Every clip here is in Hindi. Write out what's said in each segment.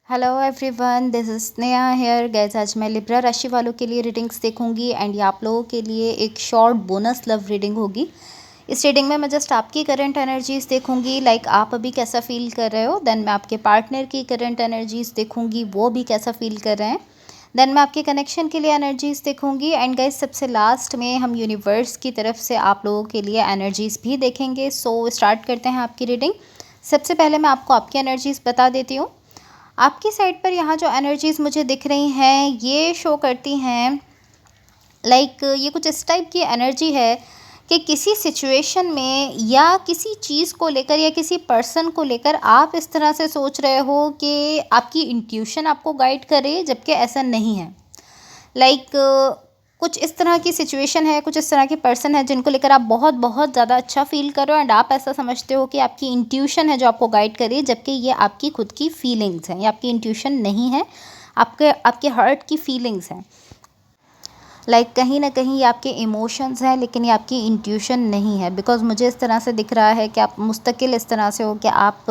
Hello everyone, this is Sneha here. Guys आज मैं लिब्रा राशि वालों के लिए रीडिंग्स देखूंगी एंड ये आप लोगों के लिए एक शॉर्ट बोनस लव रीडिंग होगी। इस रीडिंग में मैं जस्ट आपकी करंट एनर्जीज देखूंगी, लाइक आप अभी कैसा फील कर रहे हो। देन मैं आपके पार्टनर की करंट एनर्जीज देखूंगी, वो भी कैसा फील कर रहे हैं। देन मैं आपके कनेक्शन के लिए एनर्जीज देखूंगी एंड गाइस सबसे लास्ट में हम यूनिवर्स की तरफ से आप लोगों के लिए एनर्जीज भी देखेंगे। सो स्टार्ट करते हैं आपकी रीडिंग। सबसे पहले मैं आपको आपकी एनर्जीज बता देती हूँ। आपकी साइड पर यहाँ जो एनर्जीज़ मुझे दिख रही हैं ये शो करती हैं, लाइक ये कुछ इस टाइप की एनर्जी है कि किसी सिचुएशन में या किसी चीज़ को लेकर या किसी पर्सन को लेकर आप इस तरह से सोच रहे हो कि आपकी इंट्यूशन आपको गाइड करे, जबकि ऐसा नहीं है। लाइक कुछ इस तरह की सिचुएशन है, कुछ इस तरह के पर्सन है जिनको लेकर आप बहुत बहुत ज़्यादा अच्छा फील कर रहे हो एंड आप ऐसा समझते हो कि आपकी इंट्यूशन है जो आपको गाइड कर रही है, जबकि ये आपकी खुद की फीलिंग्स हैं। ये आपकी इंट्यूशन नहीं है, आपके हार्ट की फीलिंग्स हैं। लाइक कहीं ना कहीं ये आपके इमोशंस हैं, लेकिन ये आपकी इंट्यूशन नहीं है। बिकॉज मुझे इस तरह से दिख रहा है कि आप मुस्तकिल इस तरह से हो कि आप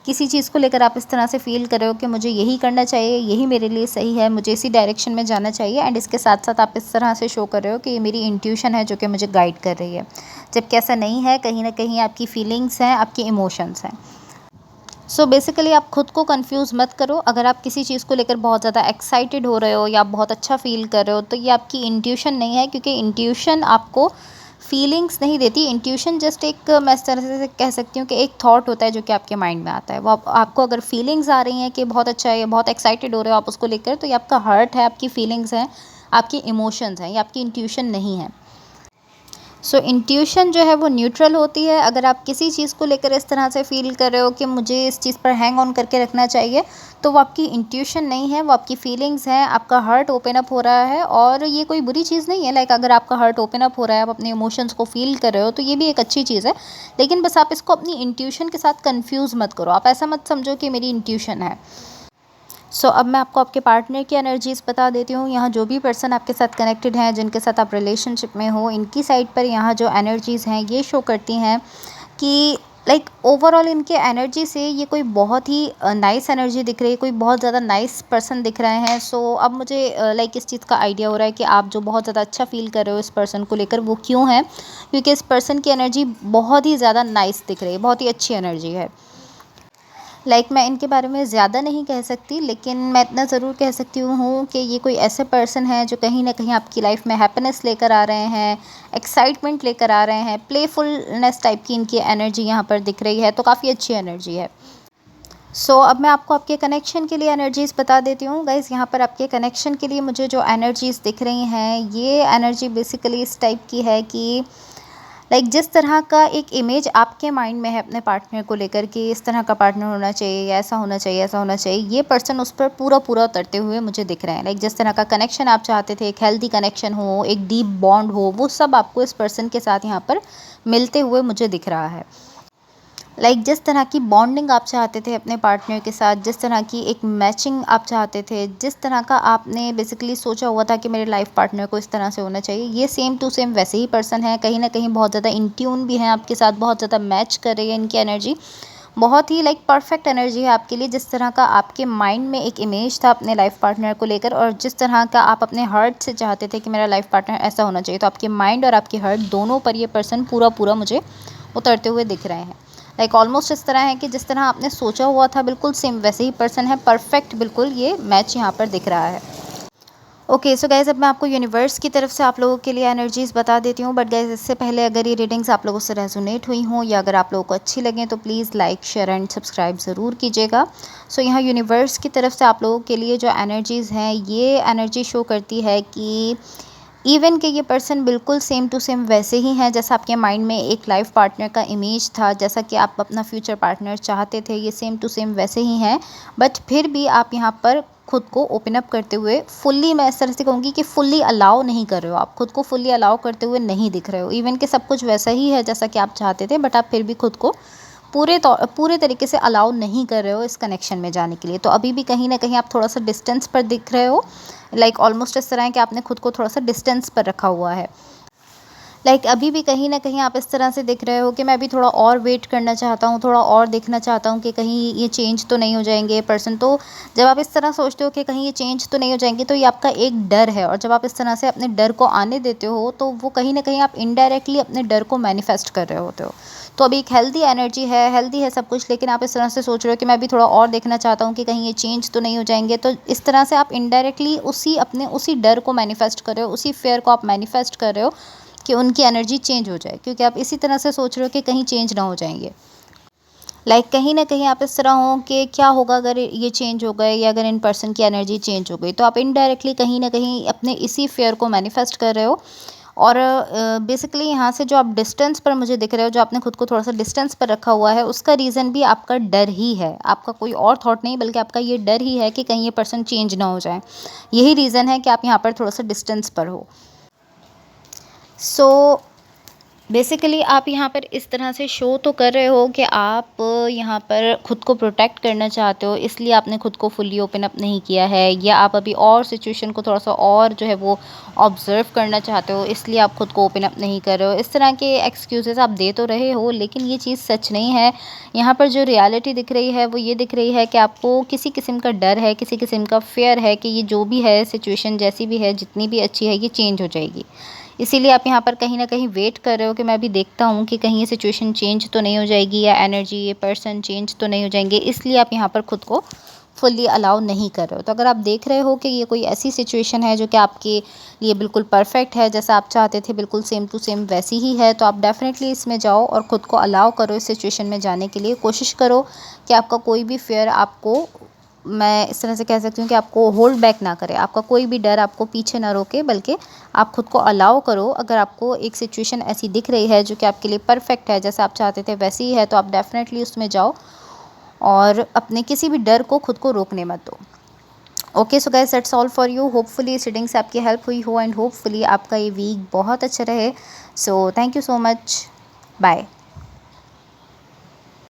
किसी चीज़ को लेकर आप इस तरह से फील कर रहे हो कि मुझे यही करना चाहिए, यही मेरे लिए सही है, मुझे इसी डायरेक्शन में जाना चाहिए। एंड इसके साथ साथ आप इस तरह से शो कर रहे हो कि ये मेरी इंट्यूशन है जो कि मुझे गाइड कर रही है, जबकि ऐसा नहीं है। कहीं ना कहीं आपकी फीलिंग्स हैं, आपकी इमोशंस हैं। सो बेसिकली आप खुद को कंफ्यूज मत करो। अगर आप किसी चीज़ को लेकर बहुत ज़्यादा एक्साइटेड हो रहे हो या आप बहुत अच्छा फील कर रहे हो, तो ये आपकी इंट्यूशन नहीं है, क्योंकि इंट्यूशन आपको फीलिंग्स नहीं देती। इंट्यूशन जस्ट एक, मैं इस तरह से कह सकती हूँ कि एक थॉट होता है जो कि आपके माइंड में आता है। वो आपको अगर फीलिंग्स आ रही हैं कि बहुत अच्छा है, बहुत एक्साइटेड हो रहे हो आप उसको लेकर, तो ये आपका हार्ट है, आपकी फीलिंग्स हैं, आपकी इमोशंस हैं, ये आपकी इंट्यूशन नहीं है। सो इंट्यूशन जो है वो न्यूट्रल होती है। अगर आप किसी चीज़ को लेकर इस तरह से फील कर रहे हो कि मुझे इस चीज़ पर हैंग ऑन करके रखना चाहिए, तो वो आपकी इंट्यूशन नहीं है, वो आपकी फीलिंग्स हैं। आपका हार्ट ओपन अप हो रहा है और ये कोई बुरी चीज़ नहीं है। लाइक अगर आपका हार्ट ओपन अप हो रहा है, आप अपने इमोशंस को फील कर रहे हो, तो ये भी एक अच्छी चीज़ है। लेकिन बस आप इसको अपनी इंट्यूशन के साथ कन्फ्यूज़ मत करो। आप ऐसा मत समझो कि मेरी इंट्यूशन है। अब मैं आपको आपके पार्टनर की एनर्जीज़ बता देती हूँ। यहाँ जो भी पर्सन आपके साथ कनेक्टेड हैं, जिनके साथ आप रिलेशनशिप में हो, इनकी साइड पर यहाँ जो एनर्जीज़ हैं ये शो करती हैं कि लाइक ओवरऑल इनके एनर्जी से ये कोई बहुत ही नाइस एनर्जी दिख रही है, कोई बहुत ज़्यादा नाइस पर्सन दिख रहे हैं। अब मुझे लाइक इस चीज़ का आइडिया हो रहा है कि आप जो बहुत ज़्यादा अच्छा फील कर रहे हो इस पर्सन को लेकर, वो क्यों है, क्योंकि इस पर्सन की एनर्जी बहुत ही ज़्यादा नाइस दिख रही है, बहुत ही अच्छी एनर्जी है। मैं इनके बारे में ज़्यादा नहीं कह सकती, लेकिन मैं इतना ज़रूर कह सकती हूँ कि ये कोई ऐसे पर्सन है जो कहीं ना कहीं आपकी लाइफ में हैप्पीनेस लेकर आ रहे हैं, एक्साइटमेंट लेकर आ रहे हैं, प्लेफुलनेस टाइप की इनकी एनर्जी यहाँ पर दिख रही है, तो काफ़ी अच्छी एनर्जी है। अब मैं आपको आपके कनेक्शन के लिए एनर्जीज़ बता देती हूँ। गाइज़ यहाँ पर आपके कनेक्शन के लिए मुझे जो एनर्जीज़ दिख रही हैं, ये एनर्जी बेसिकली इस टाइप की है कि जिस तरह का एक इमेज आपके माइंड में है अपने पार्टनर को लेकर कि इस तरह का पार्टनर होना चाहिए, या ऐसा होना चाहिए, ऐसा होना चाहिए, ये पर्सन उस पर पूरा पूरा उतरते हुए मुझे दिख रहे हैं। जिस तरह का कनेक्शन आप चाहते थे, एक हेल्दी कनेक्शन हो, एक डीप बॉन्ड हो, वो सब आपको इस पर्सन के साथ यहाँ पर मिलते हुए मुझे दिख रहा है। जिस तरह की बॉन्डिंग आप चाहते थे अपने पार्टनर के साथ, जिस तरह की एक मैचिंग आप चाहते थे, जिस तरह का आपने बेसिकली सोचा हुआ था कि मेरे लाइफ पार्टनर को इस तरह से होना चाहिए, ये सेम टू सेम वैसे ही पर्सन है। कहीं ना कहीं बहुत ज़्यादा इन ट्यून भी हैं आपके साथ, बहुत ज़्यादा मैच कर रही है इनकी एनर्जी। बहुत ही परफेक्ट एनर्जी है आपके लिए। जिस तरह का आपके माइंड में एक इमेज था अपने लाइफ पार्टनर को लेकर, और जिस तरह का आप अपने हार्ट से चाहते थे कि मेरा लाइफ पार्टनर ऐसा होना चाहिए, तो आपके माइंड और आपके हार्ट दोनों पर ये पर्सन पूरा पूरा मुझे उतरते हुए दिख रहे हैं। ऑलमोस्ट इस तरह है कि जिस तरह आपने सोचा हुआ था बिल्कुल सेम वैसे ही पर्सन है, परफेक्ट बिल्कुल ये मैच यहाँ पर दिख रहा है। ओके, सो गाइज़ अब मैं आपको यूनिवर्स की तरफ से आप लोगों के लिए एनर्जीज़ बता देती हूँ। बट गाइज़ इससे पहले अगर ये रीडिंग्स आप लोगों से रेजोनेट हुई हों या अगर आप लोगों को अच्छी लगें, तो please like, share and subscribe ज़रूर कीजिएगा। यहाँ यूनिवर्स की तरफ से आप लोगों के लिए जो एनर्जीज़ हैं, ये एनर्जी शो करती है कि इवन कि ये पर्सन बिल्कुल सेम टू सेम वैसे ही हैं जैसा आपके माइंड में एक लाइफ पार्टनर का इमेज था, जैसा कि आप अपना फ्यूचर पार्टनर चाहते थे, ये सेम टू सेम वैसे ही हैं। बट फिर भी आप यहाँ पर खुद को ओपन अप करते हुए फुल्ली, मैं इस तरह से कहूँगी कि फुल्ली अलाउ नहीं कर रहे हो। आप खुद को फुल्ली अलाउ करते हुए नहीं दिख रहे हो। इवन कि सब कुछ वैसा ही है जैसा कि आप चाहते थे, बट आप फिर भी खुद को पूरे तरीके से अलाउ नहीं कर रहे हो इस कनेक्शन में जाने के लिए। तो अभी भी कहीं ना कहीं आप थोड़ा सा डिस्टेंस पर दिख रहे हो। ऑलमोस्ट इस तरह है कि आपने खुद को थोड़ा सा डिस्टेंस पर रखा हुआ है। अभी भी कहीं न कहीं आप इस तरह से दिख रहे हो कि मैं अभी थोड़ा और वेट करना चाहता हूँ, थोड़ा और देखना चाहता हूँ कि कहीं ये चेंज तो नहीं हो जाएँगे ये पर्सन। तो जब आप इस तरह सोचते हो कि कहीं ये चेंज तो नहीं हो जाएँगे, तो ये आपका एक डर है, और जब आप इस तरह से अपने डर को आने देते हो, तो वो कहीं न कहीं आप इनडायरेक्टली अपने डर को मैनिफेस्ट कर रहे होते हो। तो अभी एक हेल्दी है सब कुछ, लेकिन आप इस तरह से सोच रहे हो कि मैं अभी थोड़ा और देखना चाहता हूँ कि कहीं ये चेंज तो नहीं हो जाएँगे। तो इस तरह से आप इनडायरेक्टली उसी डर को मैनिफेस्ट कर रहे हो, उसी फ़ियर को आप मैनिफेस्ट कर रहे हो कि उनकी एनर्जी चेंज हो जाए, क्योंकि आप इसी तरह से सोच रहे हो कि कहीं चेंज ना हो जाएंगे। कहीं ना कहीं आप इस तरह हो कि क्या होगा अगर ये चेंज हो गए, या अगर इन पर्सन की एनर्जी चेंज हो गई, तो आप इनडायरेक्टली कहीं ना कहीं अपने इसी फेयर को मैनिफेस्ट कर रहे हो। और बेसिकली यहाँ से जो आप डिस्टेंस पर मुझे दिख रहे हो, जो आपने खुद को थोड़ा सा डिस्टेंस पर रखा हुआ है, उसका रीज़न भी आपका डर ही है। आपका कोई और थॉट नहीं, बल्कि आपका ये डर ही है कि कहीं ये पर्सन चेंज ना हो जाए। यही रीज़न है कि आप यहाँ पर थोड़ा सा डिस्टेंस पर हो। सो बेसिकली आप यहाँ पर इस तरह से शो तो कर रहे हो कि आप यहाँ पर खुद को प्रोटेक्ट करना चाहते हो, इसलिए आपने खुद को फुल्ली ओपन अप नहीं किया है, या आप अभी और सिचुएशन को थोड़ा सा और जो है वो ऑब्ज़र्व करना चाहते हो, इसलिए आप खुद को ओपन अप नहीं कर रहे हो। इस तरह के एक्सक्यूज़ेस आप दे तो रहे हो, लेकिन ये चीज़ सच नहीं है। यहाँ पर जो रियलिटी दिख रही है वो ये दिख रही है कि आपको किसी किस्म का डर है, किसी किस्म का फेयर है कि ये जो भी है सिचुएशन, जैसी भी है, जितनी भी अच्छी है, ये चेंज हो जाएगी। इसीलिए आप यहाँ पर कहीं न कहीं वेट कर रहे हो कि मैं अभी देखता हूँ कि कहीं ये सिचुएशन चेंज तो नहीं हो जाएगी, या एनर्जी, ये पर्सन चेंज तो नहीं हो जाएंगे, इसलिए आप यहाँ पर खुद को फुल्ली अलाउ नहीं कर रहे हो। तो अगर आप देख रहे हो कि ये कोई ऐसी सिचुएशन है जो कि आपके लिए बिल्कुल परफेक्ट है, जैसा आप चाहते थे बिल्कुल सेम टू सेम वैसी ही है, तो आप डेफ़िनेटली इसमें जाओ और ख़ुद को अलाउ करो इस सिचुएशन में जाने के लिए। कोशिश करो कि आपका कोई भी फ़ियर आपको, मैं इस तरह से कह सकती हूँ कि आपको होल्ड बैक ना करे, आपका कोई भी डर आपको पीछे ना रोके, बल्कि आप खुद को अलाउ करो। अगर आपको एक सिचुएशन ऐसी दिख रही है जो कि आपके लिए परफेक्ट है, जैसा आप चाहते थे वैसी ही है, तो आप डेफ़िनेटली उसमें जाओ और अपने किसी भी डर को खुद को रोकने मत दो। Okay, so guys, that's all for you. Hopefully इस रीडिंग से आपकी हेल्प हुई हो, एंड होपफुली आपका ये वीक बहुत अच्छा रहे। So thank you so much. Bye.